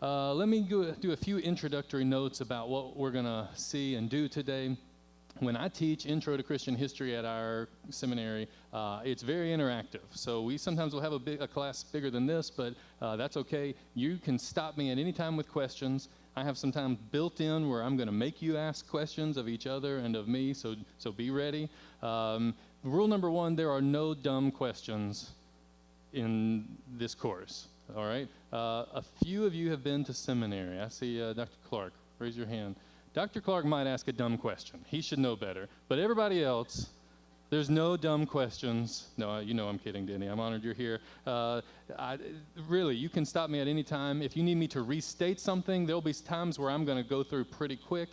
Let me do a few introductory notes about what we're going to see and do today. When I teach Intro to Christian History at our seminary, it's very interactive. So we sometimes will have a class bigger than this, but that's okay. You can stop me at any time with questions. I have some time built in where I'm going to make you ask questions of each other and of me, so be ready. Rule number one, there are no dumb questions in this course, all right? A few of you have been to seminary. I see Dr. Clark. Raise your hand. Dr. Clark might ask a dumb question. He should know better. But everybody else, there's no dumb questions. No, you know I'm kidding, Denny. I'm honored you're here. Really, you can stop me at any time. If you need me to restate something, there'll be times where I'm going to go through pretty quick.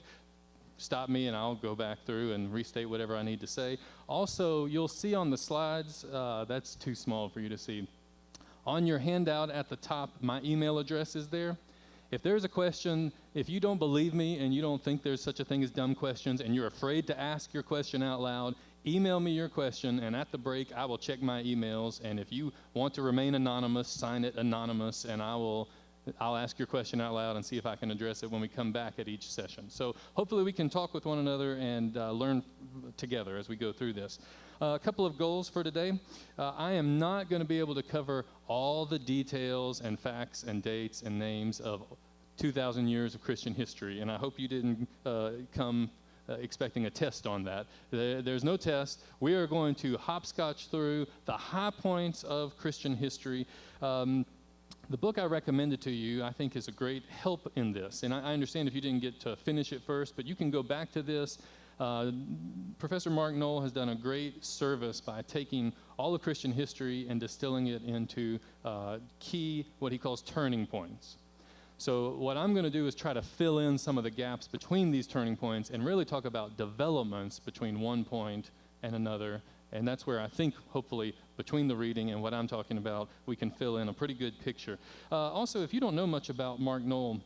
Stop me and I'll go back through and restate whatever I need to say. Also, you'll see on the slides, that's too small for you to see. On your handout at the top, my email address is there. If there's a question, if you don't believe me and you don't think there's such a thing as dumb questions and you're afraid to ask your question out loud, email me your question, and at the break, I will check my emails. And if you want to remain anonymous, sign it anonymous, and I'll ask your question out loud and see if I can address it when we come back at each session. So hopefully we can talk with one another and learn together as we go through this. A couple of goals for today. I am not going to be able to cover all the details and facts and dates and names of 2,000 years of Christian history, and I hope you didn't come expecting a test on that. There's no test. We are going to hopscotch through the high points of Christian history. The book I recommended to you, I think, is a great help in this, and I understand if you didn't get to finish it first, but you can go back to this. Professor Mark Knoll has done a great service by taking all of Christian history and distilling it into key, what he calls turning points. So what I'm going to do is try to fill in some of the gaps between these turning points and really talk about developments between one point and another. And that's where I think, hopefully, between the reading and what I'm talking about, we can fill in a pretty good picture. Also, if you don't know much about Mark Knoll,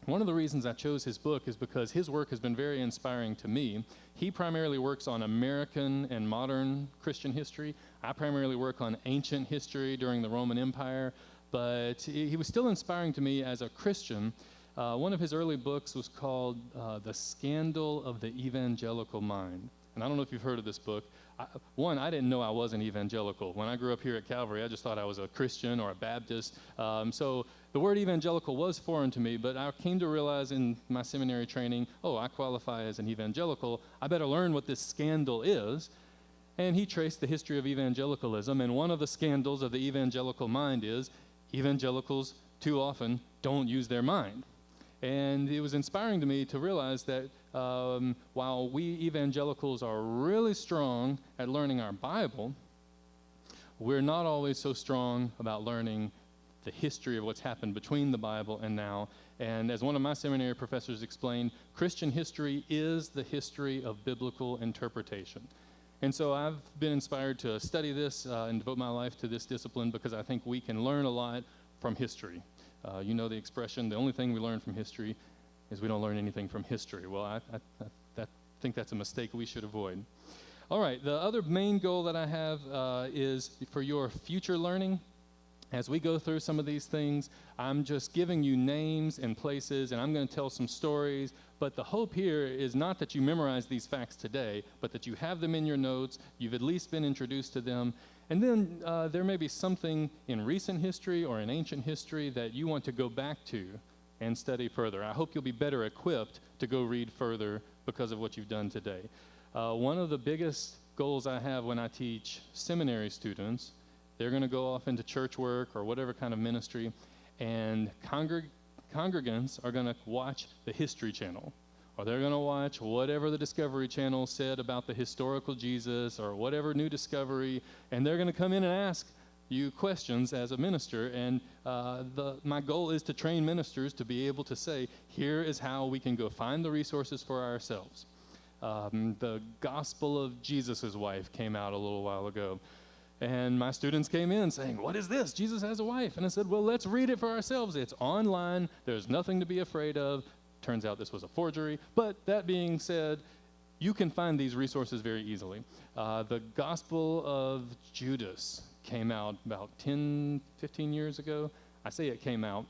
one of the reasons I chose his book is because his work has been very inspiring to me. He primarily works on American and modern Christian history. I primarily work on ancient history during the Roman Empire, but he was still inspiring to me as a Christian. One of his early books was called The Scandal of the Evangelical Mind. And I don't know if you've heard of this book. I didn't know I was an evangelical. When I grew up here at Calvary, I just thought I was a Christian or a Baptist. So the word evangelical was foreign to me, but I came to realize in my seminary training, I qualify as an evangelical. I better learn what this scandal is. And he traced the history of evangelicalism, and one of the scandals of the evangelical mind is evangelicals too often don't use their mind. And it was inspiring to me to realize that while we evangelicals are really strong at learning our Bible, we're not always so strong about learning the history of what's happened between the Bible and now. And as one of my seminary professors explained, Christian history is the history of biblical interpretation. And so I've been inspired to study this and devote my life to this discipline because I think we can learn a lot from history. You know the expression, the only thing we learn from history is we don't learn anything from history. Well, I think that's a mistake we should avoid. All right, the other main goal that I have is for your future learning. As we go through some of these things, I'm just giving you names and places, and I'm going to tell some stories. But the hope here is not that you memorize these facts today, but that you have them in your notes, you've at least been introduced to them. And then there may be something in recent history or in ancient history that you want to go back to and study further. I hope you'll be better equipped to go read further because of what you've done today. One of the biggest goals I have when I teach seminary students, they're going to go off into church work or whatever kind of ministry, and congregants are going to watch the History Channel, or they're going to watch whatever the Discovery Channel said about the historical Jesus or whatever new discovery, and they're going to come in and ask you questions as a minister. And my goal is to train ministers to be able to say, here is how we can go find the resources for ourselves. The Gospel of Jesus' Wife came out a little while ago. And my students came in saying, what is this? Jesus has a wife. And I said, well, let's read it for ourselves. It's online. There's nothing to be afraid of. Turns out this was a forgery. But that being said, you can find these resources very easily. The Gospel of Judas came out about 10, 15 years ago. I say it came out.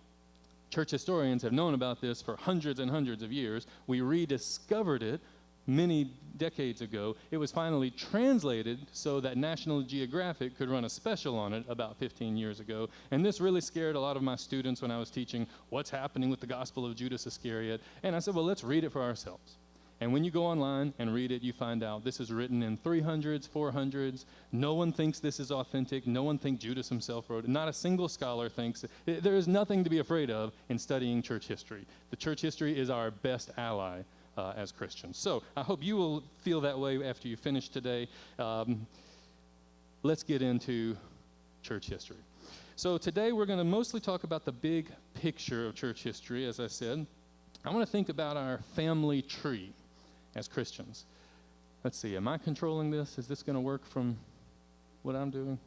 Church historians have known about this for hundreds and hundreds of years. We rediscovered it many decades ago. It was finally translated so that National Geographic could run a special on it about 15 years ago. And this really scared a lot of my students when I was teaching what's happening with the Gospel of Judas Iscariot. And I said, well, let's read it for ourselves. And when you go online and read it, you find out this is written in 300s, 400s. No one thinks this is authentic. No one thinks Judas himself wrote it. Not a single scholar thinks it. There is nothing to be afraid of in studying church history. The church history is our best ally as Christians. So I hope you will feel that way after you finish today. Let's get into church history. So today we're going to mostly talk about the big picture of church history, as I said. I want to think about our family tree as Christians. Let's see, am I controlling this? Is this going to work from what I'm doing?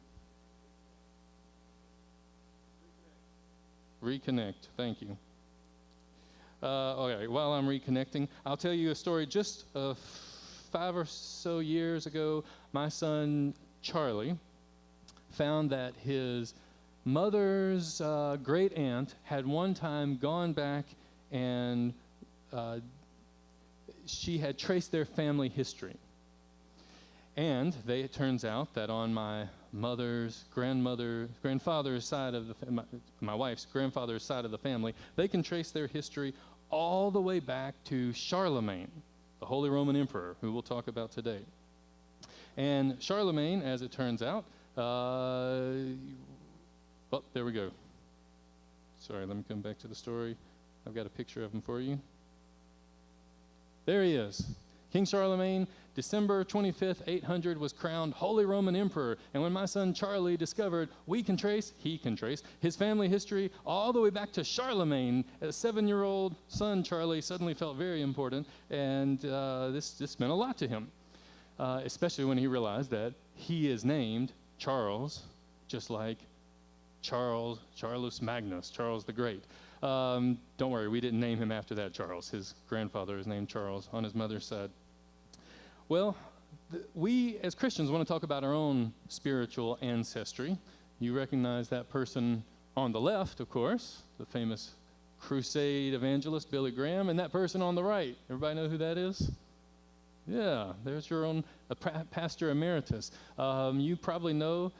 Reconnect. Thank you. Okay, while I'm reconnecting, I'll tell you a story. Just 5 or so years ago, my son Charlie found that his mother's great aunt had one time gone back and she had traced their family history. And it turns out that on my mother's grandfather's side of my wife's grandfather's side of the family, they can trace their history all the way back to Charlemagne, the Holy Roman Emperor, who we'll talk about today. And Charlemagne, as it turns out, oh, there we go. Sorry, let me come back to the story. I've got a picture of him for you. There he is. King Charlemagne, December 25th, 800, was crowned Holy Roman Emperor. And when my son Charlie discovered he can trace his family history all the way back to Charlemagne, a 7-year-old son, Charlie, suddenly felt very important. And this meant a lot to him, especially when he realized that he is named Charles, just like Charles Magnus, Charles the Great. Don't worry, we didn't name him after that Charles. His grandfather is named Charles on his mother's side. Well, we as Christians want to talk about our own spiritual ancestry. You recognize that person on the left, of course, the famous crusade evangelist Billy Graham, and that person on the right. Everybody know who that is? Yeah, there's your own pastor emeritus. You probably know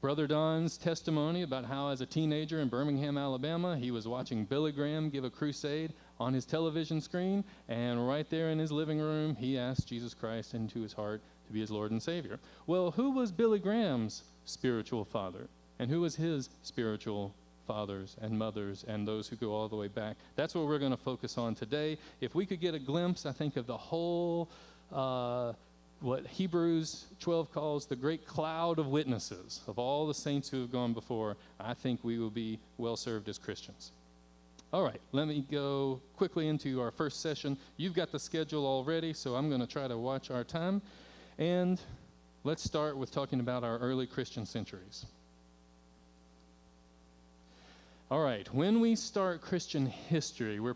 Brother Don's testimony about how as a teenager in Birmingham, Alabama, he was watching Billy Graham give a crusade on his television screen, and right there in his living room, he asked Jesus Christ into his heart to be his Lord and Savior. Well, who was Billy Graham's spiritual father? And who was his spiritual fathers and mothers and those who go all the way back? That's what we're going to focus on today. If we could get a glimpse, I think, of the whole what Hebrews 12 calls the great cloud of witnesses of all the saints who have gone before, I think we will be well served as Christians. All right, let me go quickly into our first session. You've got the schedule already, so I'm going to try to watch our time. And let's start with talking about our early Christian centuries. All right, when we start Christian history, we're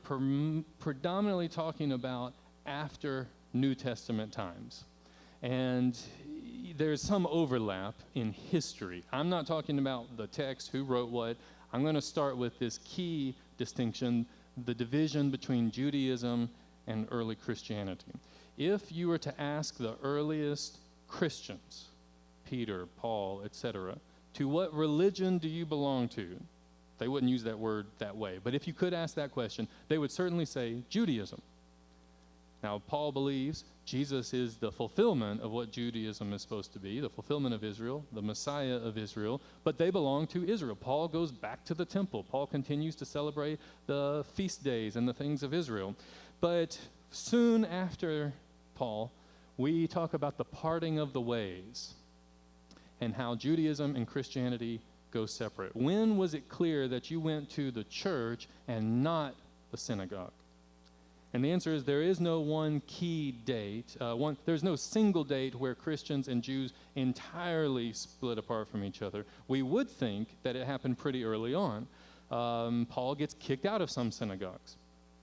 predominantly talking about after New Testament times. And there's some overlap in history. I'm not talking about the text, who wrote what. I'm going to start with this key distinction, the division between Judaism and early Christianity. If you were to ask the earliest Christians, Peter, Paul, etc., to what religion do you belong to? They wouldn't use that word that way. But if you could ask that question, they would certainly say Judaism. Now, Paul believes Jesus is the fulfillment of what Judaism is supposed to be, the fulfillment of Israel, the Messiah of Israel, but they belong to Israel. Paul goes back to the temple. Paul continues to celebrate the feast days and the things of Israel. But soon after Paul, we talk about the parting of the ways and how Judaism and Christianity go separate. When was it clear that you went to the church and not the synagogue? And the answer is there is no one key date. There's no single date where Christians and Jews entirely split apart from each other. We would think that it happened pretty early on. Paul gets kicked out of some synagogues,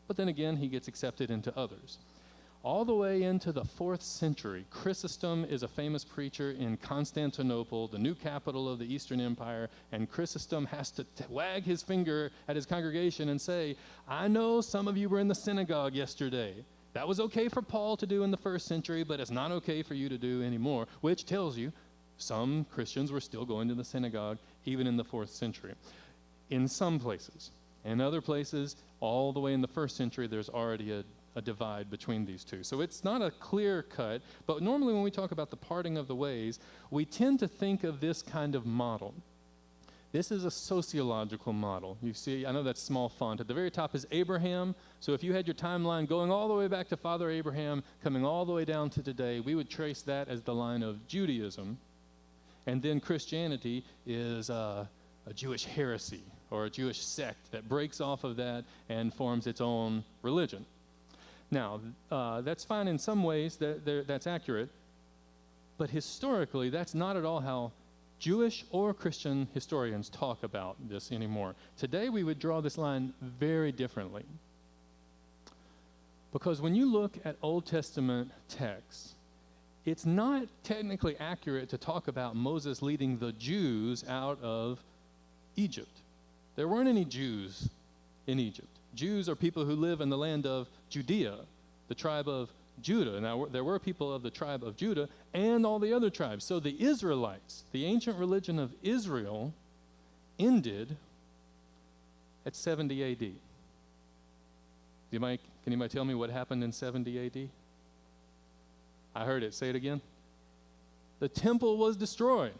but then again, he gets accepted into others. all the way into the 4th century. Chrysostom is a famous preacher in Constantinople, the new capital of the Eastern Empire, and Chrysostom has to wag his finger at his congregation and say, I know some of you were in the synagogue yesterday. That was okay for Paul to do in the 1st century, but it's not okay for you to do anymore, which tells you some Christians were still going to the synagogue even in the 4th century. In some places. In other places, all the way in the 1st century, there's already a divide between these two. So it's not a clear cut, but normally when we talk about the parting of the ways, we tend to think of this kind of model. This is a sociological model. You see, I know that's small font. At the very top is Abraham. So if you had your timeline going all the way back to Father Abraham, coming all the way down to today, we would trace that as the line of Judaism. And then Christianity is a Jewish heresy or a Jewish sect that breaks off of that and forms its own religion. Now, that's fine in some ways, that's accurate, but historically, that's not at all how Jewish or Christian historians talk about this anymore. Today, we would draw this line very differently. Because when you look at Old Testament texts, it's not technically accurate to talk about Moses leading the Jews out of Egypt. There weren't any Jews in Egypt. Jews are people who live in the land of Judea, the tribe of Judah. Now, there were people of the tribe of Judah and all the other tribes. So the Israelites, the ancient religion of Israel, ended at 70 A.D. Can anybody tell me what happened in 70 A.D.? I heard it. Say it again. The temple was destroyed.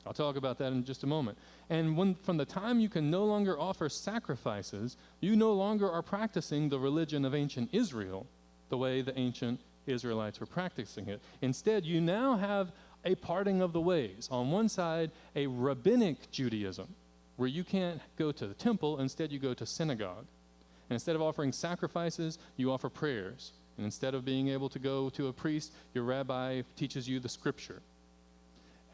I'll talk about that in just a moment. And from the time you can no longer offer sacrifices, you no longer are practicing the religion of ancient Israel the way the ancient Israelites were practicing it. Instead, you now have a parting of the ways. On one side, a rabbinic Judaism, where you can't go to the temple, instead you go to synagogue. And instead of offering sacrifices, you offer prayers. And instead of being able to go to a priest, your rabbi teaches you the scripture.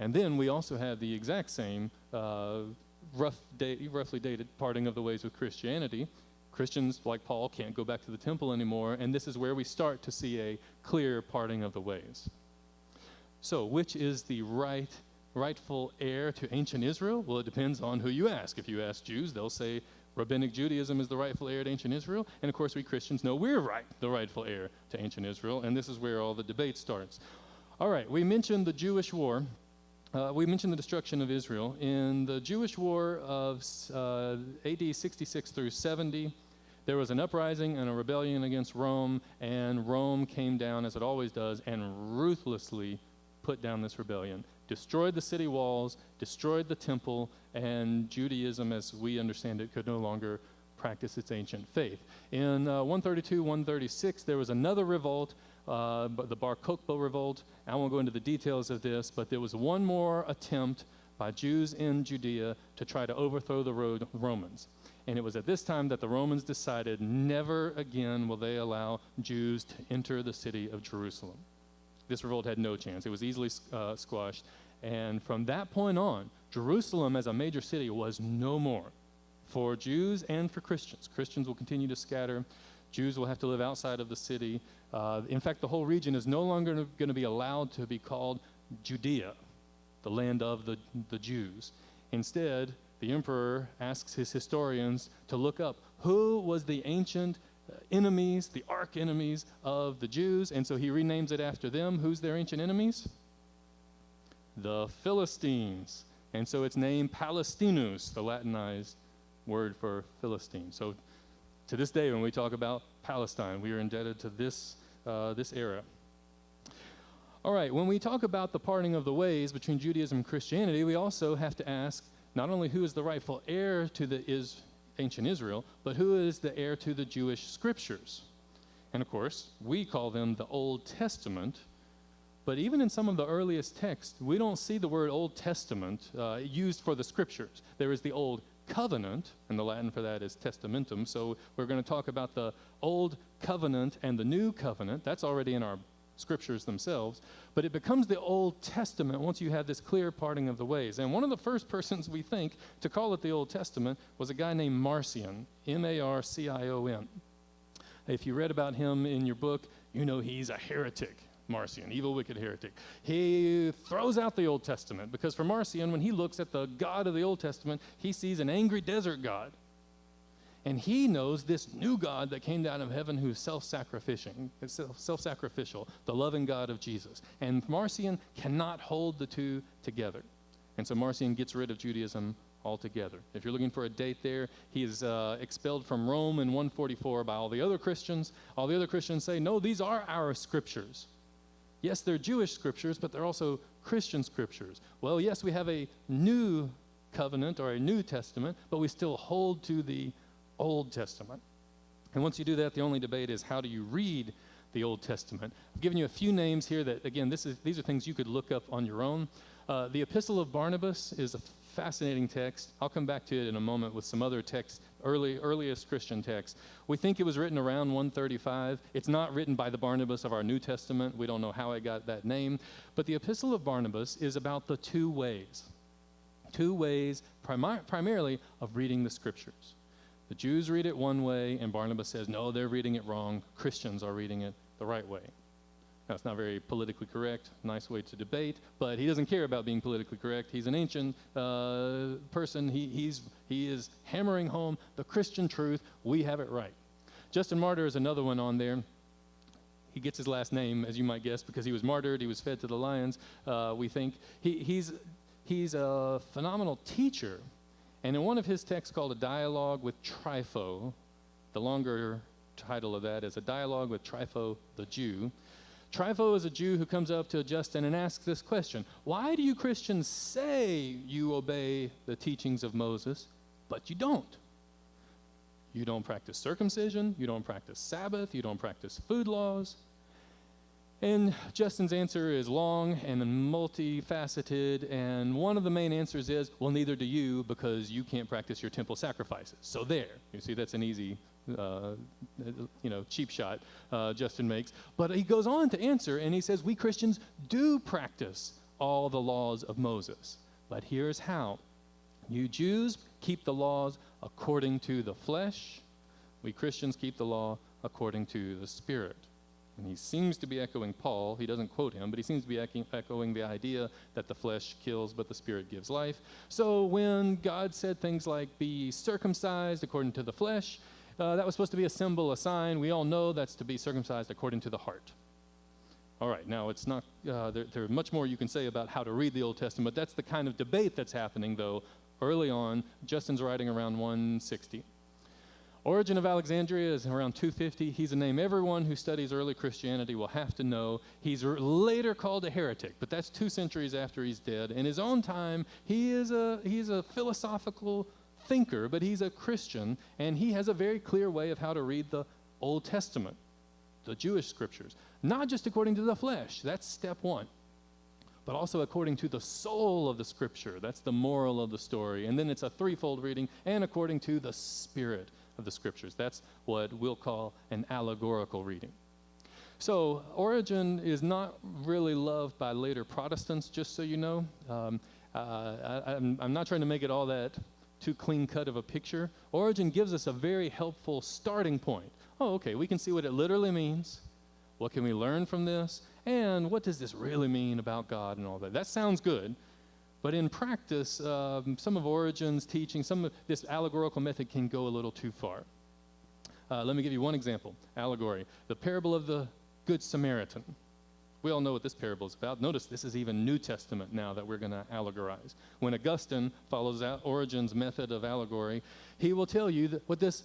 And then we also have the exact same roughly dated parting of the ways with Christianity. Christians, like Paul, can't go back to the temple anymore, and this is where we start to see a clear parting of the ways. So, which is the rightful heir to ancient Israel? Well, it depends on who you ask. If you ask Jews, they'll say Rabbinic Judaism is the rightful heir to ancient Israel, and of course we Christians know we're the rightful heir to ancient Israel, and this is where all the debate starts. All right, we mentioned the Jewish war. We mentioned the destruction of Israel. In the Jewish war of AD 66 through 70, there was an uprising and a rebellion against Rome, and Rome came down, as it always does, and ruthlessly put down this rebellion, destroyed the city walls, destroyed the temple, and Judaism, as we understand it, could no longer practice its ancient faith. In 132, 136, there was another revolt, the Bar Kokhba revolt. I won't go into the details of this, but there was one more attempt by Jews in Judea to try to overthrow the Romans. And it was at this time that the Romans decided never again will they allow Jews to enter the city of Jerusalem. This revolt had no chance. It was easily squashed. And from that point on, Jerusalem as a major city was no more for Jews and for Christians. Christians will continue to scatter. Jews will have to live outside of the city. In fact, the whole region is no longer going to be allowed to be called Judea, the land of the Jews. Instead, the emperor asks his historians to look up who was the ancient enemies, the arch enemies of the Jews, and so he renames it after them. Who's their ancient enemies? The Philistines. And so it's named Palestinus, the Latinized word for Philistine. So to this day, when we talk about Palestine, we are indebted to this era. All right, when we talk about the parting of the ways between Judaism and Christianity, we also have to ask not only who is the rightful heir to the ancient Israel, but who is the heir to the Jewish scriptures. And of course, we call them the Old Testament, but even in some of the earliest texts, we don't see the word Old Testament used for the scriptures. There is the Old Covenant, and the Latin for that is testamentum, so we're going to talk about the Old Covenant and the New Covenant. That's already in our scriptures themselves, but it becomes the Old Testament once you have this clear parting of the ways. And one of the first persons we think to call it the Old Testament was a guy named Marcion, M-A-R-C-I-O-N. If you read about him in your book, you know he's a heretic, Marcion, evil, wicked heretic. He throws out the Old Testament because for Marcion, when he looks at the God of the Old Testament, he sees an angry desert God. And he knows this new God that came down from heaven who's self-sacrificial, the loving God of Jesus. And Marcion cannot hold the two together. And so Marcion gets rid of Judaism altogether. If you're looking for a date there, he is expelled from Rome in 144 by all the other Christians. All the other Christians say, no, these are our scriptures. Yes, they're Jewish scriptures, but they're also Christian scriptures. Well, yes, we have a new covenant or a New Testament, but we still hold to the Old Testament. And once you do that, the only debate is how do you read the Old Testament? I've given you a few names here that, again, these are things you could look up on your own. The Epistle of Barnabas is a fascinating text. I'll come back to it in a moment with some other texts, earliest Christian texts. We think it was written around 135. It's not written by the Barnabas of our New Testament. We don't know how it got that name. But the Epistle of Barnabas is about the two ways primarily of reading the Scriptures. The Jews read it one way, and Barnabas says, no, they're reading it wrong. Christians are reading it the right way. Now, it's not very politically correct, nice way to debate, but he doesn't care about being politically correct. He's an ancient person. He is hammering home the Christian truth. We have it right. Justin Martyr is another one on there. He gets his last name, as you might guess, because he was martyred. He was fed to the lions, we think. He's a phenomenal teacher. And in one of his texts called A Dialogue with Trypho, the longer title of that is A Dialogue with Trypho the Jew. Trypho is a Jew who comes up to Justin and asks this question: why do you Christians say you obey the teachings of Moses, but you don't? You don't practice circumcision, you don't practice Sabbath, you don't practice food laws. And Justin's answer is long and multifaceted, and one of the main answers is, well, neither do you, because you can't practice your temple sacrifices. So there, you see, that's an easy, cheap shot Justin makes. But he goes on to answer, and he says, we Christians do practice all the laws of Moses, but here's how. You Jews keep the laws according to the flesh. We Christians keep the law according to the Spirit. And he seems to be echoing Paul. He doesn't quote him, but he seems to be echoing the idea that the flesh kills, but the Spirit gives life. So when God said things like, be circumcised according to the flesh, that was supposed to be a symbol, a sign. We all know that's to be circumcised according to the heart. All right, now it's not, there's much more you can say about how to read the Old Testament. That's the kind of debate that's happening, though, early on. Justin's writing around 160. Origen of Alexandria is around 250. He's a name everyone who studies early Christianity will have to know. He's later called a heretic, but that's 2 centuries after he's dead. In his own time, he's a philosophical thinker, but he's a Christian, and he has a very clear way of how to read the Old Testament, the Jewish scriptures. Not just according to the flesh, that's step one, but also according to the soul of the scripture. That's the moral of the story. And then it's a threefold reading, and according to the Spirit of the scriptures. That's what we'll call an allegorical reading. So Origen is not really loved by later Protestants, just so you know. I'm not trying to make it all that too clean-cut of a picture. Origen gives us a very helpful starting point. Oh, okay, we can see what it literally means. What can we learn from this? And what does this really mean about God and all that? That sounds good. But in practice, some of Origen's teaching, some of this allegorical method can go a little too far. Let me give you one example. Allegory. The parable of the Good Samaritan. We all know what this parable is about. Notice this is even New Testament now that we're going to allegorize. When Augustine follows out Origen's method of allegory, he will tell you what this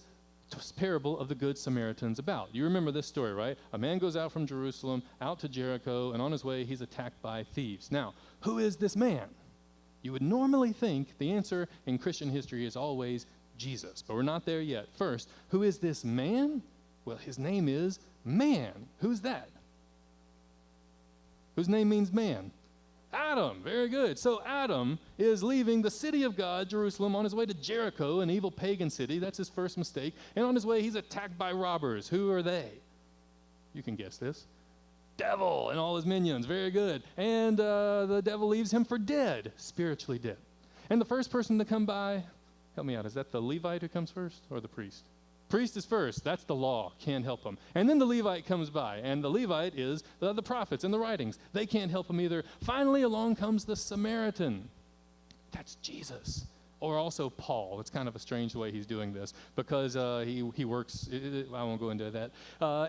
parable of the Good Samaritan's about. You remember this story, right? A man goes out from Jerusalem, out to Jericho, and on his way he's attacked by thieves. Now, who is this man? You would normally think the answer in Christian history is always Jesus, but we're not there yet. First, who is this man? Well, his name is man. Who's that? Whose name means man? Adam. Very good. So Adam is leaving the city of God, Jerusalem, on his way to Jericho, an evil pagan city. That's his first mistake. And on his way, he's attacked by robbers. Who are they? You can guess this. Devil and all his minions. Very good. And the devil leaves him for dead, spiritually dead. And the first person to come by, help me out, is that the Levite who comes first or the priest? Priest is first. That's the law. Can't help him. And then the Levite comes by, and the Levite is the prophets and the writings. They can't help him either. Finally, along comes the Samaritan. That's Jesus. Or also Paul. It's kind of a strange way he's doing this because he works. I won't go into that.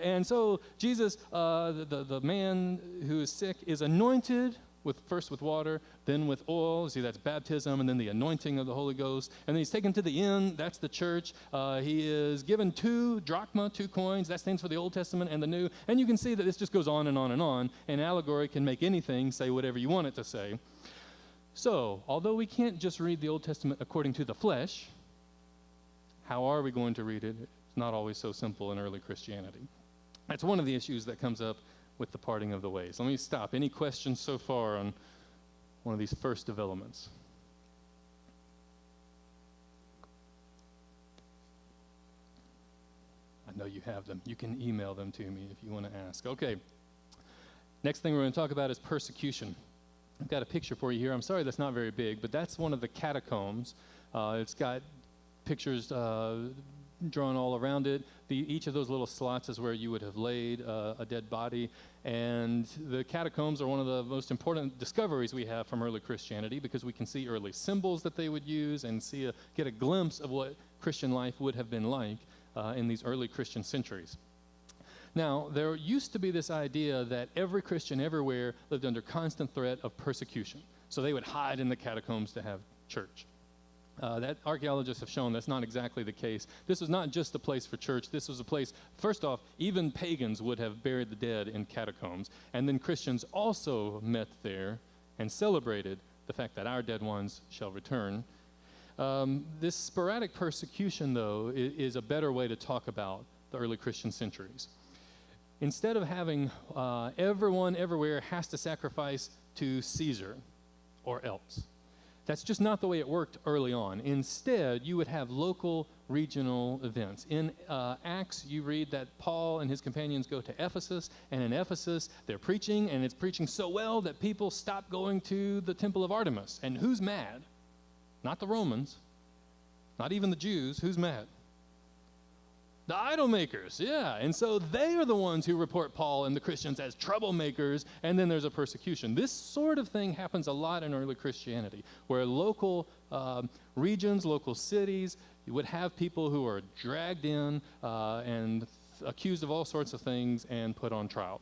And so Jesus, the man who is sick, is anointed first with water, then with oil. See, that's baptism, and then the anointing of the Holy Ghost. And then he's taken to the inn. That's the church. He is given 2 drachma, 2 coins. That stands for the Old Testament and the New. And you can see that this just goes on and on and on. And allegory can make anything say whatever you want it to say. So, although we can't just read the Old Testament according to the flesh, how are we going to read it? It's not always so simple in early Christianity. That's one of the issues that comes up with the parting of the ways. Let me stop. Any questions so far on one of these first developments? I know you have them. You can email them to me if you want to ask. Okay. Next thing we're going to talk about is persecution. I've got a picture for you here. I'm sorry that's not very big, but that's one of the catacombs. It's got pictures drawn all around it. Each of those little slots is where you would have laid a dead body. And the catacombs are one of the most important discoveries we have from early Christianity because we can see early symbols that they would use and get a glimpse of what Christian life would have been like in these early Christian centuries. Now, there used to be this idea that every Christian everywhere lived under constant threat of persecution. So they would hide in the catacombs to have church. That archaeologists have shown that's not exactly the case. This was not just a place for church. This was a place, first off, even pagans would have buried the dead in catacombs. And then Christians also met there and celebrated the fact that our dead ones shall return. This sporadic persecution, though, is a better way to talk about the early Christian centuries. Instead of having everyone everywhere has to sacrifice to Caesar or else. That's just not the way it worked early on. Instead, you would have local, regional events. In Acts, you read that Paul and his companions go to Ephesus, and in Ephesus, they're preaching, and it's preaching so well that people stop going to the temple of Artemis. And who's mad? Not the Romans, not even the Jews. Who's mad? The idol makers, yeah. And so they are the ones who report Paul and the Christians as troublemakers, and then there's a persecution. This sort of thing happens a lot in early Christianity, where local regions, local cities, you would have people who are dragged in and accused of all sorts of things and put on trial.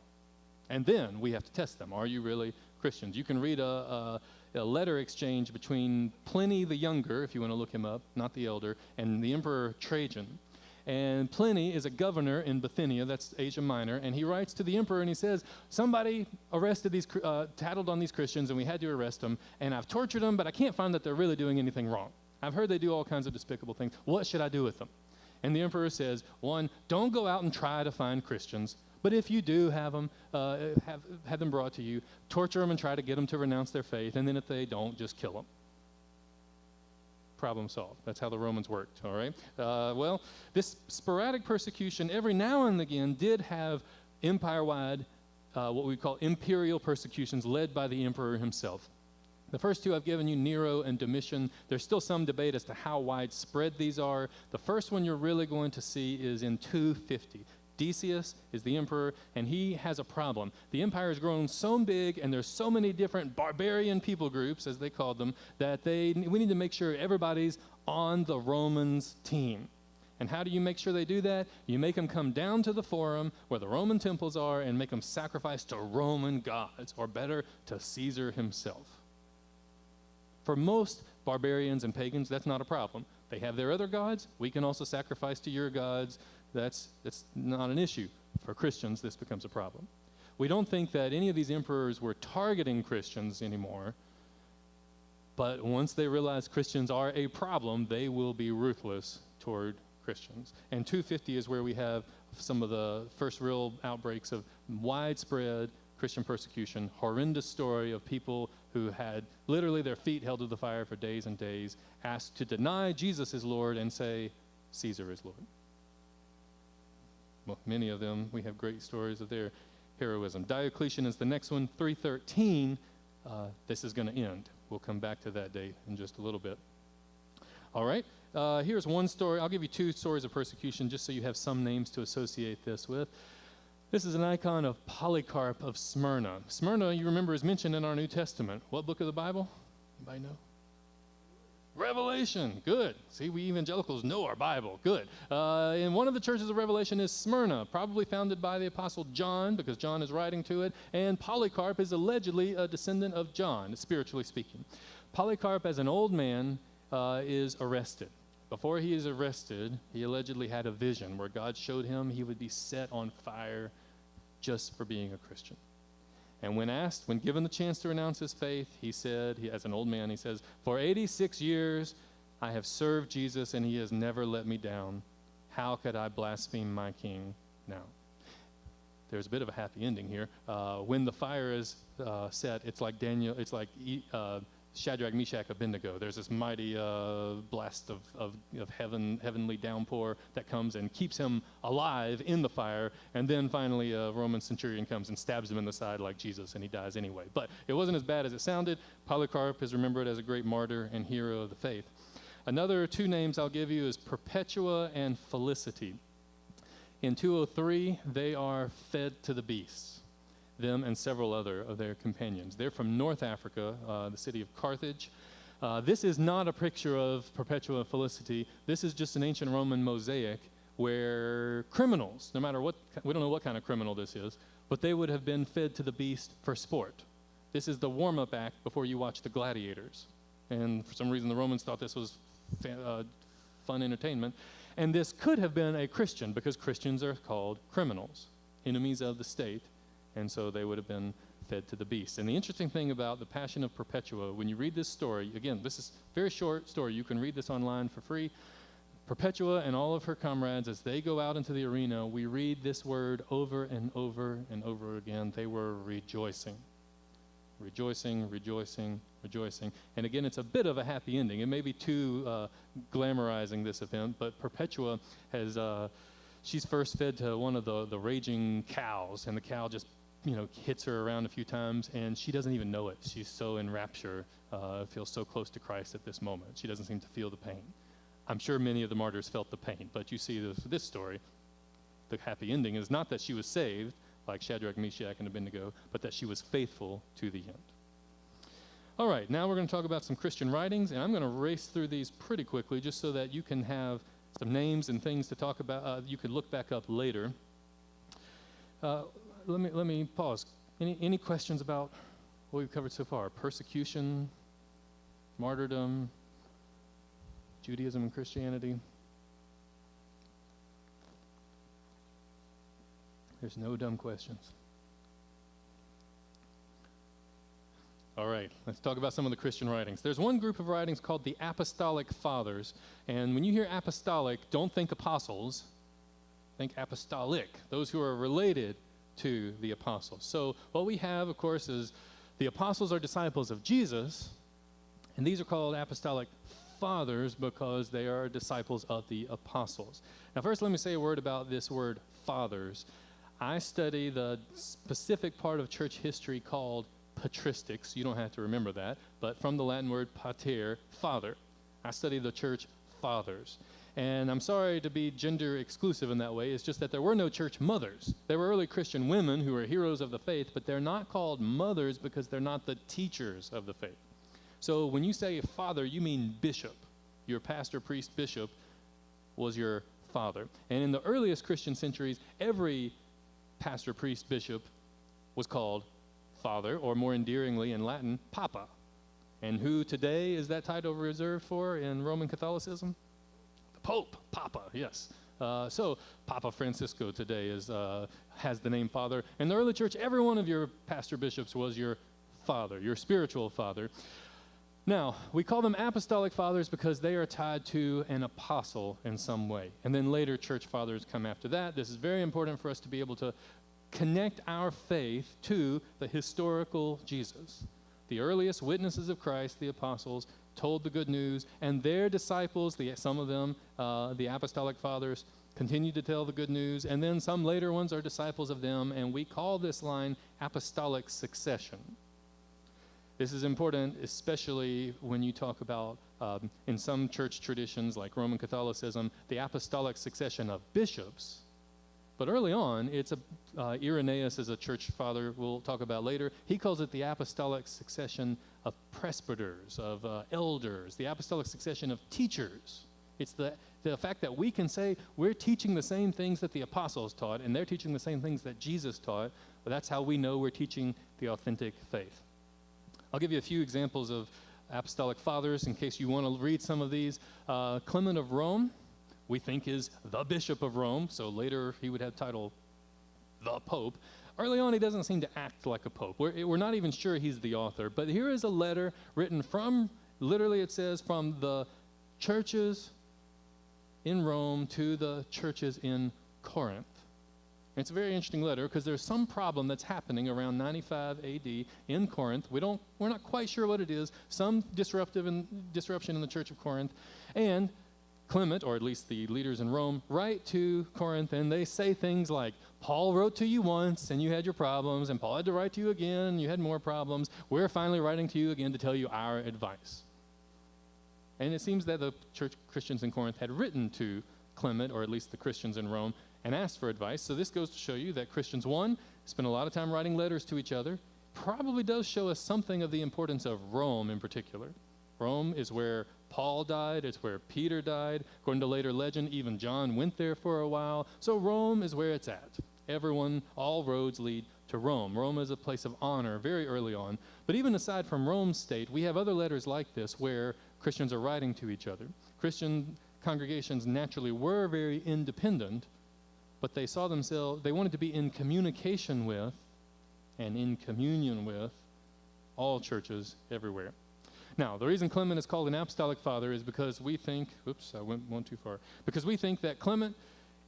And then we have to test them. Are you really Christians? You can read a letter exchange between Pliny the Younger, if you want to look him up, not the elder, and the Emperor Trajan. And Pliny is a governor in Bithynia, that's Asia Minor, and he writes to the emperor and he says, somebody tattled on these Christians and we had to arrest them, and I've tortured them, but I can't find that they're really doing anything wrong. I've heard they do all kinds of despicable things. What should I do with them? And the emperor says, 1, don't go out and try to find Christians, but if you do have them brought to you, torture them and try to get them to renounce their faith, and then if they don't, just kill them. Problem solved. That's how the Romans worked, all right? Well, this sporadic persecution every now and again did have empire-wide, what we call imperial persecutions led by the emperor himself. The first 2 I've given you, Nero and Domitian. There's still some debate as to how widespread these are. The first one you're really going to see is in 250. Decius is the emperor, and he has a problem. The empire has grown so big, and there's so many different barbarian people groups, as they called them, that we need to make sure everybody's on the Romans' team. And how do you make sure they do that? You make them come down to the forum where the Roman temples are and make them sacrifice to Roman gods, or better, to Caesar himself. For most barbarians and pagans, that's not a problem. They have their other gods. We can also sacrifice to your gods. That's not an issue. For Christians, this becomes a problem. We don't think that any of these emperors were targeting Christians anymore, but once they realize Christians are a problem, they will be ruthless toward Christians. And 250 is where we have some of the first real outbreaks of widespread Christian persecution, horrendous story of people who had literally their feet held to the fire for days and days, asked to deny Jesus is Lord and say, Caesar is Lord. Well, many of them, we have great stories of their heroism. Diocletian is the next one, 313. This is going to end. We'll come back to that date in just a little bit. All right. here's one story. I'll give you two stories of persecution just so you have some names to associate this with. This is an icon of Polycarp of Smyrna. Smyrna, you remember, is mentioned in our New Testament. What book of the Bible? Anybody know? Revelation. Good. See, we evangelicals know our Bible. Good. And one of the churches of Revelation is Smyrna, probably founded by the Apostle John, because John is writing to it. And Polycarp is allegedly a descendant of John, spiritually speaking. Polycarp, as an old man, is arrested. Before he is arrested, he allegedly had a vision where God showed him he would be set on fire just for being a Christian. And when given the chance to renounce his faith, he said, as an old man, he says, "For 86 years I have served Jesus and he has never let me down. How could I blaspheme my king now?" There's a bit of a happy ending here. When the fire is set, it's like Shadrach, Meshach, Abednego. There's this mighty blast of heavenly downpour that comes and keeps him alive in the fire. And then finally a Roman centurion comes and stabs him in the side like Jesus, and he dies anyway. But it wasn't as bad as it sounded. Polycarp is remembered as a great martyr and hero of the faith. Another two names I'll give you is Perpetua and Felicity. In 203, they are fed to the beasts, them and several other of their companions. They're from North Africa, the city of Carthage. This is not a picture of Perpetua and Felicity. This is just an ancient Roman mosaic where criminals, no matter what, we don't know what kind of criminal this is, but they would have been fed to the beast for sport. This is the warm-up act before you watch the gladiators. And for some reason, the Romans thought this was fun entertainment. And this could have been a Christian, because Christians are called criminals, enemies of the state. And so they would have been fed to the beast. And the interesting thing about the Passion of Perpetua, when you read this story, again, this is a very short story. You can read this online for free. Perpetua and all of her comrades, as they go out into the arena, we read this word over and over and over again. They were rejoicing. Rejoicing, rejoicing, rejoicing. And again, it's a bit of a happy ending. It may be too glamorizing this event, but Perpetua has... she's first fed to one of the raging cows, and the cow just, hits her around a few times, and she doesn't even know it. She's so in rapture, feels so close to Christ at this moment. She doesn't seem to feel the pain. I'm sure many of the martyrs felt the pain, but you see this story, the happy ending is not that she was saved, like Shadrach, Meshach, and Abednego, but that she was faithful to the end. All right, now we're going to talk about some Christian writings, and I'm going to race through these pretty quickly just so that you can have some names and things to talk about. You could look back up later. Let me pause. Any questions about what we've covered so far? Persecution, martyrdom, Judaism and Christianity? There's no dumb questions. All right, let's talk about some of the Christian writings. There's one group of writings called the Apostolic Fathers. And when you hear apostolic, don't think apostles. Think apostolic, those who are related to the apostles. So what we have, of course, is the apostles are disciples of Jesus. And these are called Apostolic Fathers because they are disciples of the apostles. Now, first, let me say a word about this word fathers. I study the specific part of church history called patristics. You don't have to remember that, but from the Latin word pater, father. I study the church fathers. And I'm sorry to be gender exclusive in that way. It's just that there were no church mothers. There were early Christian women who were heroes of the faith, but they're not called mothers because they're not the teachers of the faith. So when you say father, you mean bishop. Your pastor, priest, bishop was your father. And in the earliest Christian centuries, every pastor, priest, bishop was called father, or more endearingly in Latin, papa. And who today is that title reserved for in Roman Catholicism? The Pope, Papa, yes. So Papa Francisco today has the name father. In the early church, every one of your pastor bishops was your father, your spiritual father. Now, we call them apostolic fathers because they are tied to an apostle in some way. And then later church fathers come after that. This is very important for us to be able to connect our faith to the historical Jesus. The earliest witnesses of Christ, the apostles, told the good news, and their disciples, some of them, the apostolic fathers, continued to tell the good news, and then some later ones are disciples of them, and we call this line apostolic succession. This is important, especially when you talk about, in some church traditions like Roman Catholicism, the apostolic succession of bishops. But early on, Irenaeus is a church father we'll talk about later. He calls it the apostolic succession of presbyters, of elders, the apostolic succession of teachers. It's the fact that we can say we're teaching the same things that the apostles taught, and they're teaching the same things that Jesus taught. But that's how we know we're teaching the authentic faith. I'll give you a few examples of apostolic fathers in case you want to read some of these. Clement of Rome, we think is the Bishop of Rome, so later he would have title the Pope. Early on, he doesn't seem to act like a pope. We're not even sure he's the author, but here is a letter written from, literally it says, from the churches in Rome to the churches in Corinth. And it's a very interesting letter because there's some problem that's happening around 95 AD in Corinth. We're not quite sure what it is. Some disruption in the church of Corinth, and Clement, or at least the leaders in Rome, write to Corinth, and they say things like, Paul wrote to you once, and you had your problems, and Paul had to write to you again, and you had more problems. We're finally writing to you again to tell you our advice. And it seems that the Christians in Corinth had written to Clement, or at least the Christians in Rome, and asked for advice. So this goes to show you that Christians, one, spend a lot of time writing letters to each other. Probably does show us something of the importance of Rome in particular. Rome is where Paul died. It's where Peter died. According to later legend, even John went there for a while. So Rome is where it's at. All roads lead to Rome. Rome is a place of honor very early on. But even aside from Rome's state, we have other letters like this where Christians are writing to each other. Christian congregations naturally were very independent, but they wanted to be in communication with and in communion with all churches everywhere. Now, the reason Clement is called an apostolic father is because we think, I went one too far, because we think that Clement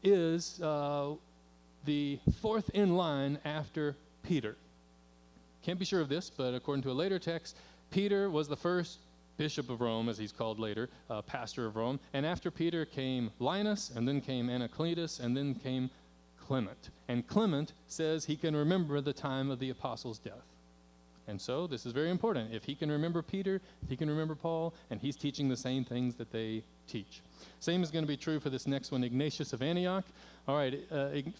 is the fourth in line after Peter. Can't be sure of this, but according to a later text, Peter was the first bishop of Rome, as he's called later, pastor of Rome, and after Peter came Linus, and then came Anacletus, and then came Clement. And Clement says he can remember the time of the apostles' death. And so this is very important. If he can remember Peter, if he can remember Paul, and he's teaching the same things that they teach. Same is going to be true for this next one, Ignatius of Antioch. All right,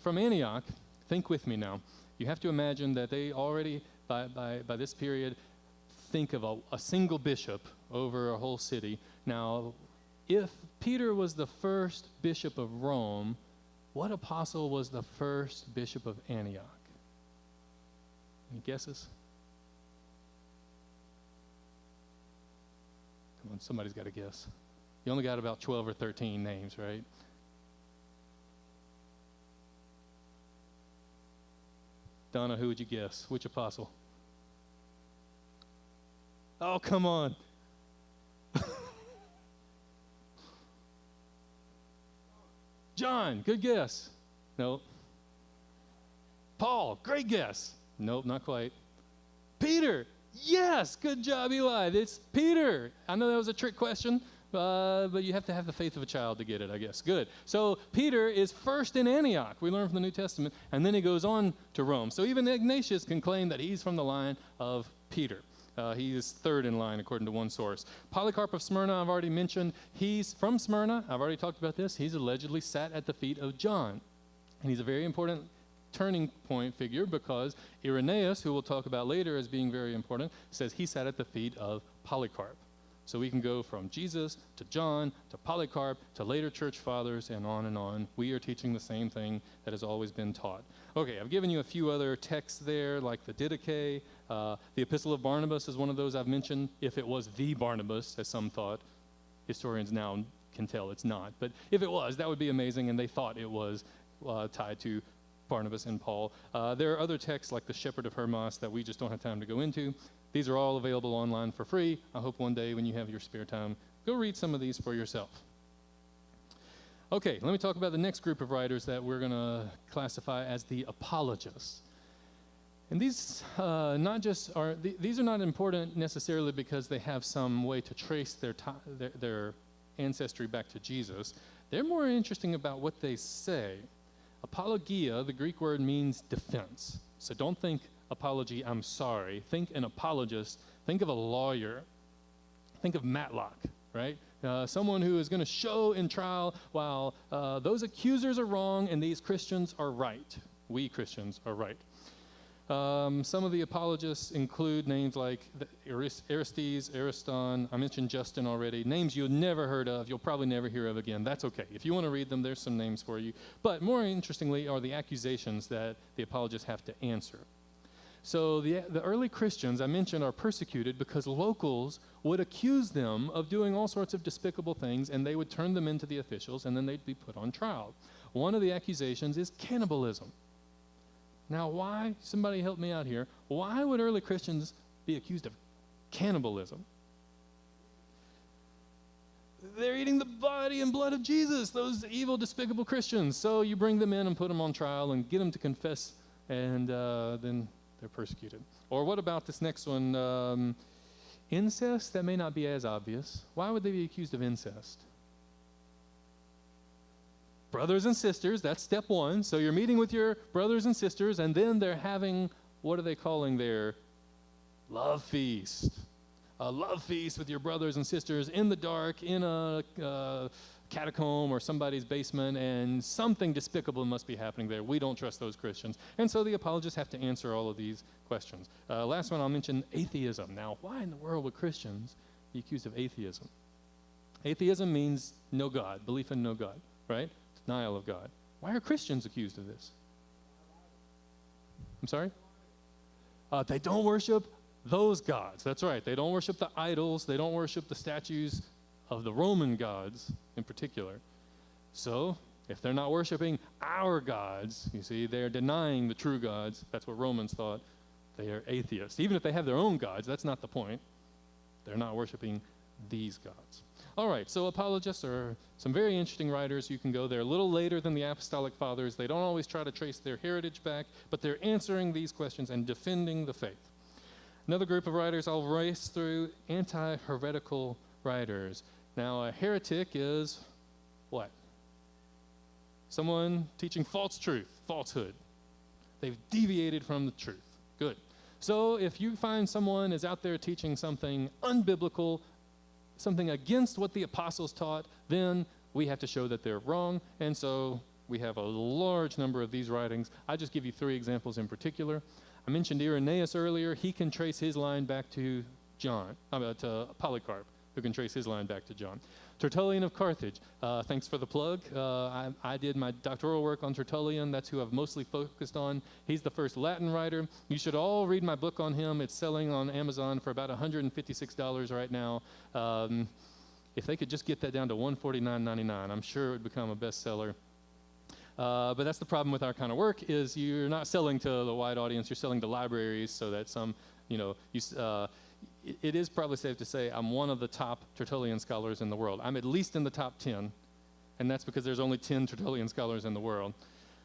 from Antioch, think with me now. You have to imagine that they already, by this period, think of a single bishop over a whole city. Now, if Peter was the first bishop of Rome, what apostle was the first bishop of Antioch? Any guesses? Come on, somebody's got to guess. You only got about 12 or 13 names, right? Donna, who would you guess? Which apostle? Oh, come on. John, good guess. Nope. Paul, great guess. Nope, not quite. Peter, yes, good job, Eli. It's Peter. I know that was a trick question, but you have to have the faith of a child to get it, I guess. Good. So Peter is first in Antioch. We learn from the New Testament, and then he goes on to Rome. So even Ignatius can claim that he's from the line of Peter. He is third in line, according to one source. Polycarp of Smyrna, I've already mentioned. He's from Smyrna. I've already talked about this. He's allegedly sat at the feet of John. And he's a very important turning point figure because Irenaeus, who we'll talk about later as being very important, says he sat at the feet of Polycarp. So we can go from Jesus to John to Polycarp to later church fathers and on and on. We are teaching the same thing that has always been taught. Okay, I've given you a few other texts there, like the Didache. The Epistle of Barnabas is one of those I've mentioned. If it was the Barnabas, as some thought, historians now can tell it's not. But if it was, that would be amazing, and they thought it was tied to Barnabas and Paul. There are other texts like the Shepherd of Hermas that we just don't have time to go into. These are all available online for free. I hope one day when you have your spare time, go read some of these for yourself. Okay, let me talk about the next group of writers that we're going to classify as the apologists. And these these are not important necessarily because they have some way to trace their ancestry back to Jesus. They're more interesting about what they say. Apologia, the Greek word, means defense. So don't think apology, I'm sorry. Think an apologist Think of a lawyer. Think of Matlock, right? Someone who is going to show in trial while those accusers are wrong and these Christians are right. We Christians are right. Some of the apologists include names like Aristes, Ariston. I mentioned Justin already. Names you've never heard of, you'll probably never hear of again. That's okay. If you want to read them, there's some names for you. But more interestingly are the accusations that the apologists have to answer. So the early Christians, I mentioned, are persecuted because locals would accuse them of doing all sorts of despicable things, and they would turn them into the officials, and then they'd be put on trial. One of the accusations is cannibalism. Now, why? Somebody help me out here. Why would early Christians be accused of cannibalism? They're eating the body and blood of Jesus, those evil, despicable Christians. So you bring them in and put them on trial and get them to confess, and then they're persecuted. Or what about this next one? Incest? That may not be as obvious. Why would they be accused of incest? Brothers and sisters, that's step one. So you're meeting with your brothers and sisters, and then they're having, what are they calling their love feast? A love feast with your brothers and sisters in the dark, in a catacomb or somebody's basement, and something despicable must be happening there. We don't trust those Christians. And so the apologists have to answer all of these questions. Last one, I'll mention atheism. Now, why in the world would Christians be accused of atheism? Atheism means no God, belief in no God, right? Denial of God. Why are Christians accused of this? I'm sorry? They don't worship those gods. That's right. They don't worship the idols. They don't worship the statues of the Roman gods in particular. So, if they're not worshiping our gods, you see, they're denying the true gods. That's what Romans thought. They are atheists. Even if they have their own gods, that's not the point. They're not worshiping these gods. All right, so apologists are some very interesting writers. You can go there a little later than the apostolic fathers. They don't always try to trace their heritage back, but they're answering these questions and defending the faith. Another group of writers I'll race through, anti-heretical writers. Now, a heretic is what? Someone teaching false truth, falsehood. They've deviated from the truth. Good. So if you find someone is out there teaching something unbiblical, something against what the apostles taught, then we have to show that they're wrong. And so we have a large number of these writings. I just give you 3 examples in particular. I mentioned Irenaeus earlier. He can trace his line back to Polycarp, who can trace his line back to John. Tertullian of Carthage. Thanks for the plug. I did my doctoral work on Tertullian. That's who I've mostly focused on. He's the first Latin writer. You should all read my book on him. It's selling on Amazon for about $156 right now. If they could just get that down to $149.99, I'm sure it would become a bestseller. But that's the problem with our kind of work, is you're not selling to the wide audience. You're selling to libraries so that some, it is probably safe to say I'm one of the top Tertullian scholars in the world. I'm at least in the top 10, and that's because there's only 10 Tertullian scholars in the world.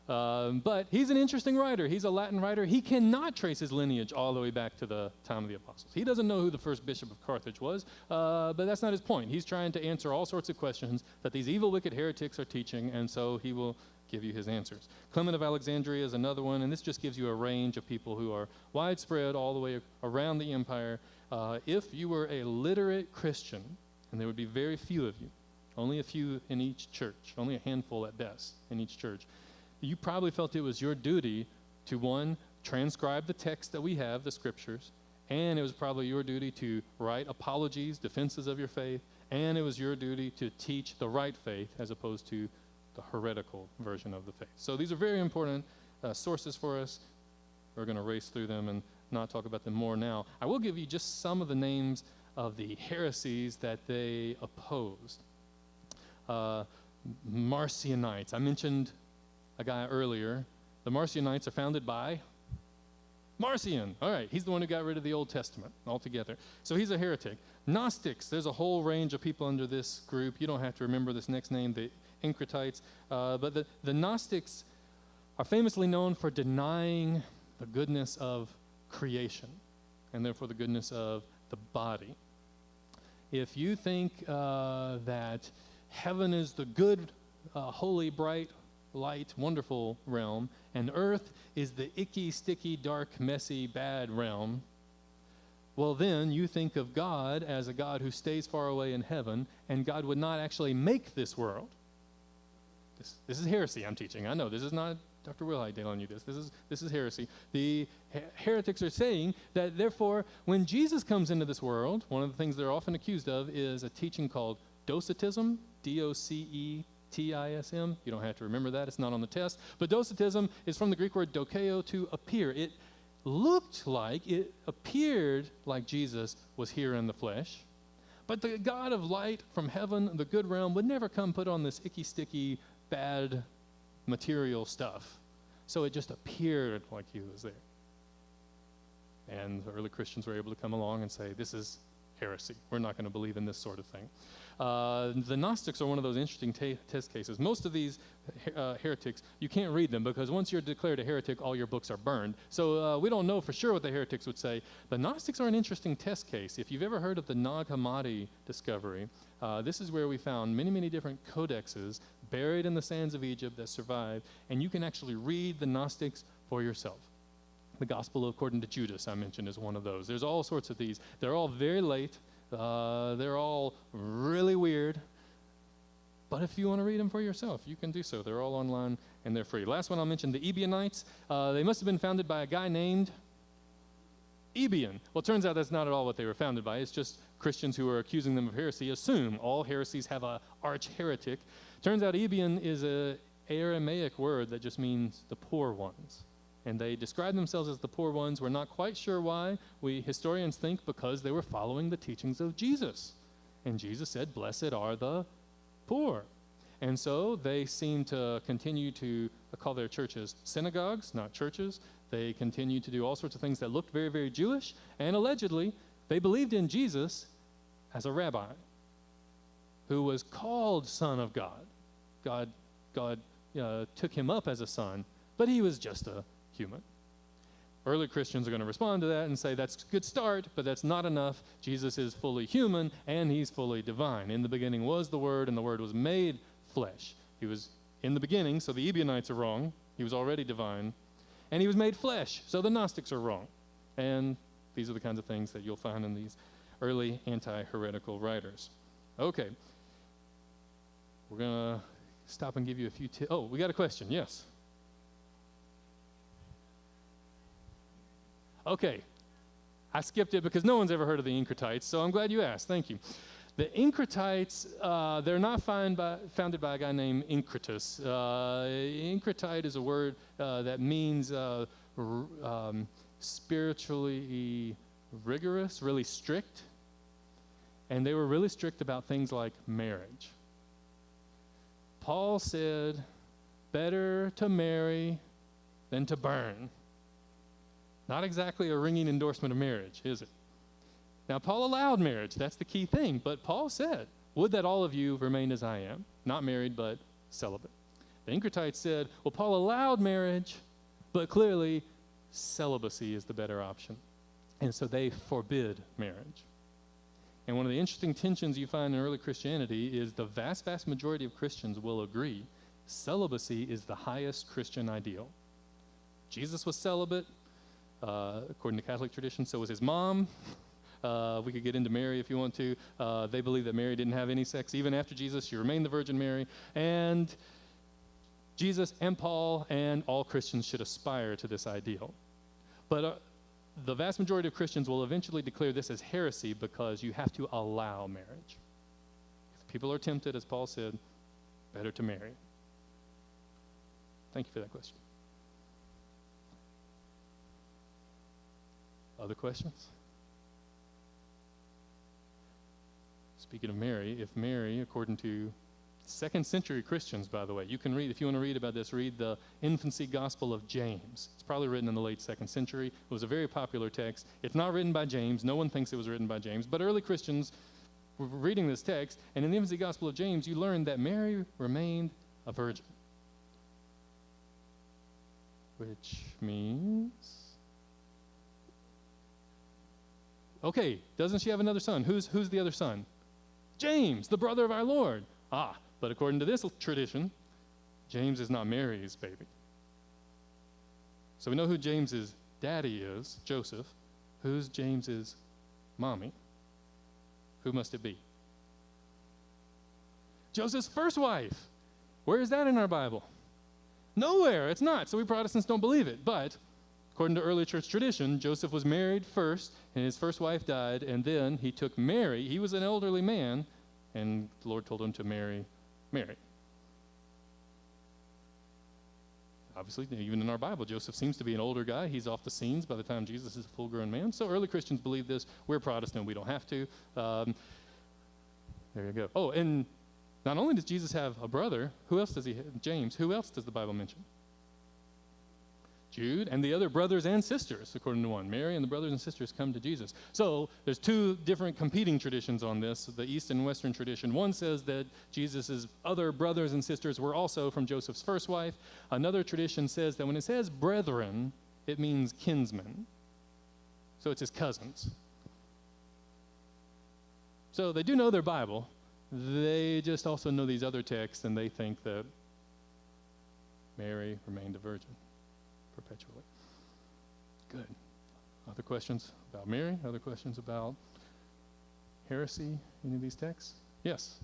But he's an interesting writer. He's a Latin writer. He cannot trace his lineage all the way back to the time of the apostles. He doesn't know who the first bishop of Carthage was, but that's not his point. He's trying to answer all sorts of questions that these evil, wicked heretics are teaching, and so he will give you his answers. Clement of Alexandria is another one, and this just gives you a range of people who are widespread all the way around the empire. If you were a literate Christian, and there would be very few of you, only a few in each church, only a handful at best in each church, you probably felt it was your duty to, 1, transcribe the text that we have, the scriptures, and it was probably your duty to write apologies, defenses of your faith, and it was your duty to teach the right faith as opposed to the heretical version of the faith. So these are very important sources for us. We're going to race through them and not talk about them more now. I will give you just some of the names of the heresies that they opposed. Marcionites. I mentioned a guy earlier. The Marcionites are founded by Marcion. All right, he's the one who got rid of the Old Testament altogether. So he's a heretic. Gnostics. There's a whole range of people under this group. You don't have to remember this next name, the Encratites. But the Gnostics are famously known for denying the goodness of creation and therefore the goodness of the body. If you think that heaven is the good, holy, bright, light, wonderful realm, and earth is the icky, sticky, dark, messy, bad realm, well, then you think of God as a God who stays far away in heaven, and God would not actually make this world. This is heresy I'm teaching. I know this is not Dr. Wilhite telling you this. This is heresy. The heretics are saying that, therefore, when Jesus comes into this world, one of the things they're often accused of is a teaching called Docetism, Docetism. You don't have to remember that. It's not on the test. But Docetism is from the Greek word dokeo, to appear. It appeared like Jesus was here in the flesh. But the God of light from heaven, the good realm, would never come put on this icky, sticky, bad material stuff. So it just appeared like he was there. And the early Christians were able to come along and say, this is heresy. We're not going to believe in this sort of thing. The Gnostics are one of those interesting test cases. Most of these heretics, you can't read them because once you're declared a heretic, all your books are burned. So we don't know for sure what the heretics would say. The Gnostics are an interesting test case. If you've ever heard of the Nag Hammadi discovery, this is where we found many, many different codexes buried in the sands of Egypt that survived, and you can actually read the Gnostics for yourself. The Gospel according to Judas, I mentioned, is one of those. There's all sorts of these. They're all very late. They're all really weird. But if you want to read them for yourself, you can do so. They're all online, and they're free. Last one I'll mention, the Ebionites. They must have been founded by a guy named Ebion. Well, it turns out that's not at all what they were founded by. It's just Christians who are accusing them of heresy assume all heresies have an arch-heretic. Turns out Ebion is an Aramaic word that just means the poor ones. And they describe themselves as the poor ones. We're not quite sure why. We historians think because they were following the teachings of Jesus. And Jesus said, blessed are the poor. And so they seem to continue to call their churches synagogues, not churches. They continue to do all sorts of things that looked very, very Jewish. And allegedly, they believed in Jesus as a rabbi who was called Son of God. God took him up as a son, but he was just a human. Early Christians are going to respond to that and say that's a good start, but that's not enough. Jesus is fully human and he's fully divine. In the beginning was the Word, and the Word was made flesh. He was in the beginning, so the Ebionites are wrong. He was already divine. And he was made flesh, so the Gnostics are wrong. And these are the kinds of things that you'll find in these early anti-heretical writers. Okay. We're going to stop and give you a few tips. Oh, we got a question. Yes. Okay, I skipped it because no one's ever heard of the Encratites, so I'm glad you asked. Thank you. The Encratites, they're not founded by a guy named Encratus. Encratite is a word that means spiritually rigorous, really strict, and they were really strict about things like marriage. Paul said, better to marry than to burn. Not exactly a ringing endorsement of marriage, is it? Now, Paul allowed marriage. That's the key thing. But Paul said, would that all of you remain as I am, not married but celibate. The Encratites said, well, Paul allowed marriage, but clearly celibacy is the better option. And so they forbid marriage. And one of the interesting tensions you find in early Christianity is the vast, vast majority of Christians will agree celibacy is the highest Christian ideal. Jesus was celibate. According to Catholic tradition, so was his mom. We could get into Mary if you want to. They believe that Mary didn't have any sex even after Jesus. She remained the Virgin Mary. And Jesus and Paul and all Christians should aspire to this ideal. But the vast majority of Christians will eventually declare this as heresy because you have to allow marriage. If people are tempted, as Paul said, better to marry. Thank you for that question. Other questions? Speaking of Mary, if Mary, according to second century Christians, by the way, you can read, if you want to read about this, read the infancy gospel of James. It's probably written in the late second century. It was a very popular text. It's not written by James. No one thinks it was written by James. But early Christians were reading this text, and in the infancy gospel of James, you learn that Mary remained a virgin. Which means... okay, doesn't she have another son? Who's the other son? James, the brother of our Lord. But according to this tradition, James is not Mary's baby. So we know who James's daddy is, Joseph. Who's James's mommy, who must it be? Joseph's first wife. Where is that in our Bible? Nowhere. It's not. So we Protestants don't believe it. But according to early church tradition, Joseph was married first, and his first wife died, and then he took Mary. He was an elderly man, and the Lord told him to marry Mary. Obviously, even in our Bible, Joseph seems to be an older guy. He's off the scenes by the time Jesus is a full-grown man. So early Christians believe this. We're Protestant. We don't have to. There you go. Oh, and not only does Jesus have a brother, who else does he have? James. Who else does the Bible mention? Jude and the other brothers and sisters, according to one. Mary and the brothers and sisters come to Jesus. So there's two different competing traditions on this, the East and Western tradition. One says that Jesus' other brothers and sisters were also from Joseph's first wife. Another tradition says that when it says brethren, it means kinsmen. So it's his cousins. So they do know their Bible. They just also know these other texts, and they think that Mary remained a virgin perpetually. Good. Other questions about Mary? Other questions about heresy? Any of these texts? Yes.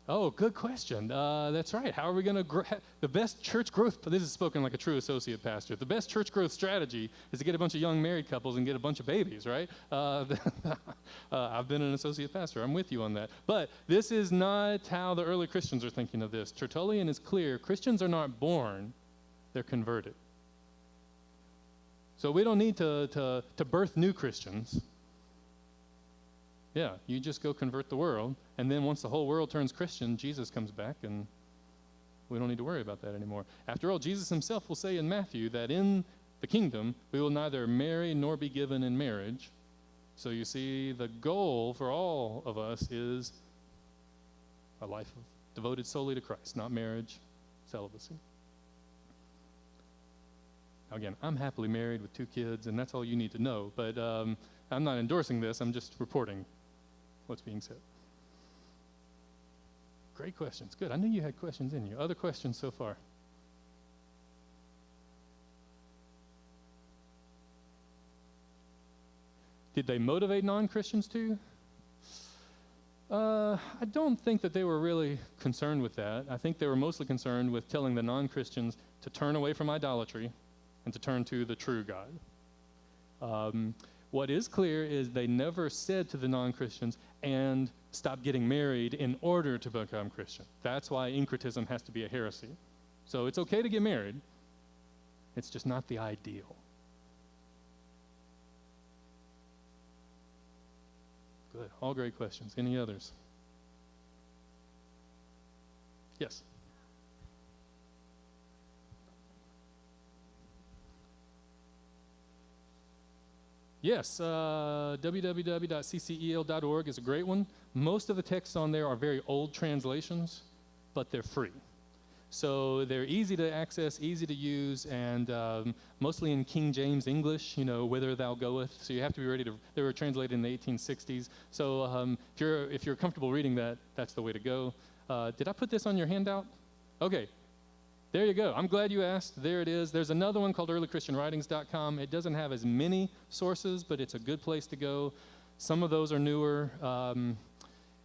Oh, good question. That's right. How are we going to grow? The best church growth, this is spoken like a true associate pastor. The best church growth strategy is to get a bunch of young married couples and get a bunch of babies, right? I've been an associate pastor. I'm with you on that. But this is not how the early Christians are thinking of this. Tertullian is clear. Christians are not born, they're converted. So we don't need to birth new Christians. Yeah, you just go convert the world, and then once the whole world turns Christian, Jesus comes back, and we don't need to worry about that anymore. After all, Jesus himself will say in Matthew that in the kingdom, we will neither marry nor be given in marriage. So you see, the goal for all of us is a life devoted solely to Christ, not marriage, celibacy. Now again, I'm happily married with 2 kids, and that's all you need to know, but I'm not endorsing this, I'm just reporting what's being said. Great questions. Good. I knew you had questions in you. Other questions so far? Did they motivate non-Christians too? I don't think that they were really concerned with that. I think they were mostly concerned with telling the non-Christians to turn away from idolatry and to turn to the true God. What is clear is they never said to the non-Christians, and stop getting married in order to become Christian. That's why syncretism has to be a heresy. So it's okay to get married. It's just not the ideal. Good. All great questions. Any others? Yes. Yes, www.ccel.org is a great one. Most of the texts on there are very old translations, but they're free. So they're easy to access, easy to use, and mostly in King James English, whither thou goeth. So you have to be ready to, they were translated in the 1860s. So if you're comfortable reading that, that's the way to go. Did I put this on your handout? Okay. There you go. I'm glad you asked. There it is. There's another one called earlychristianwritings.com. It doesn't have as many sources, but it's a good place to go. Some of those are newer. And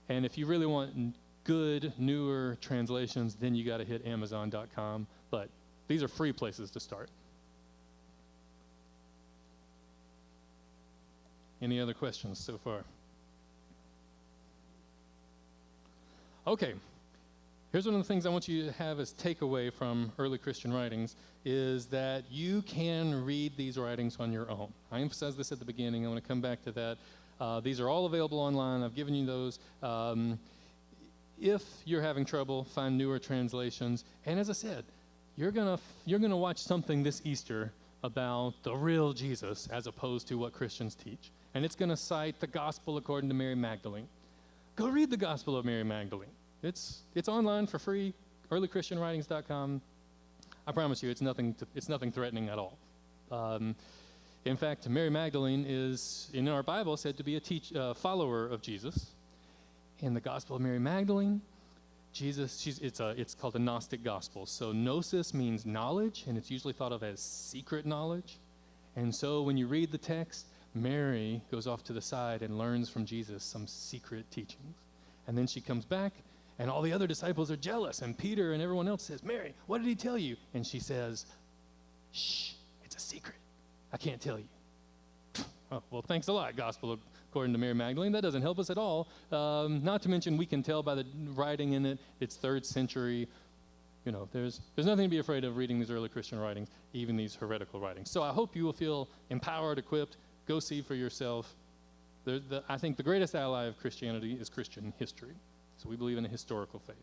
if you really want good, newer translations, then you got to hit amazon.com. But these are free places to start. Any other questions so far? Okay. Here's one of the things I want you to have as takeaway from early Christian writings is that you can read these writings on your own. I emphasized this at the beginning. I want to come back to that. These are all available online. I've given you those. If you're having trouble, find newer translations. And as I said, you're gonna watch something this Easter about the real Jesus as opposed to what Christians teach. And it's going to cite the Gospel according to Mary Magdalene. Go read the Gospel of Mary Magdalene. It's online for free, earlychristianwritings.com. I promise you, it's nothing threatening at all. In fact, Mary Magdalene is, in our Bible, said to be a follower of Jesus. In the Gospel of Mary Magdalene, it's called the Gnostic Gospel. So gnosis means knowledge, and it's usually thought of as secret knowledge. And so when you read the text, Mary goes off to the side and learns from Jesus some secret teachings. And then she comes back, and all the other disciples are jealous, and Peter and everyone else says, Mary, what did he tell you? And she says, shh, it's a secret. I can't tell you. Oh, well, thanks a lot, Gospel according to Mary Magdalene. That doesn't help us at all. Not to mention, we can tell by the writing in it, it's 3rd century. You know, there's nothing to be afraid of reading these early Christian writings, even these heretical writings. So I hope you will feel empowered, equipped. Go see for yourself. I think the greatest ally of Christianity is Christian history. So we believe in a historical faith.